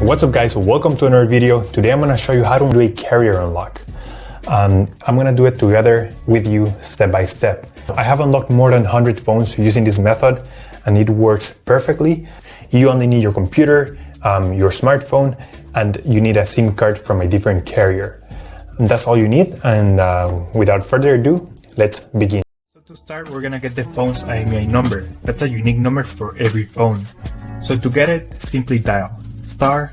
What's up guys, welcome to another video. Today I'm going to show you how to do a carrier unlock. I'm going to do it together with you step by step. I have unlocked more than 100 phones using this method and it works perfectly. You only need your computer, your smartphone, and you need a SIM card from a different carrier. And that's all you need, and without further ado, let's begin. So to start, we're going to get the phone's IMEI number. That's a unique number for every phone. So to get it, simply dial *#06#.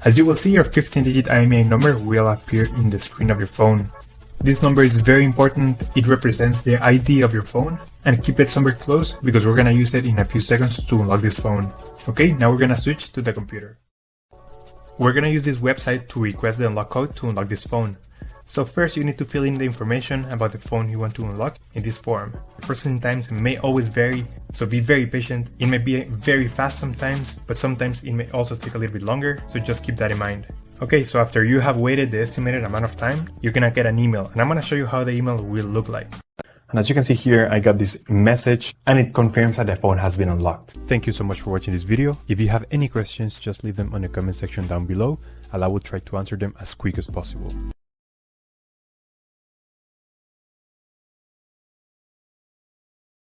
As you will see, your 15-digit IMEI number will appear in the screen of your phone. This number is very important. It represents the ID of your phone, and keep it somewhere close because we're going to use it in a few seconds to unlock this phone. Okay, now we're going to switch to the computer. We're going to use this website to request the unlock code to unlock this phone. So first you need to fill in the information about the phone you want to unlock in this form. Processing times may always vary, so be very patient. It may be very fast sometimes, but sometimes it may also take a little bit longer, so just keep that in mind. Okay, so after you have waited the estimated amount of time, you're gonna get an email, and I'm gonna show you how the email will look like. And as you can see here, I got this message and it confirms that the phone has been unlocked. Thank you so much for watching this video. If you have any questions, just leave them on the comment section down below and I will try to answer them as quick as possible.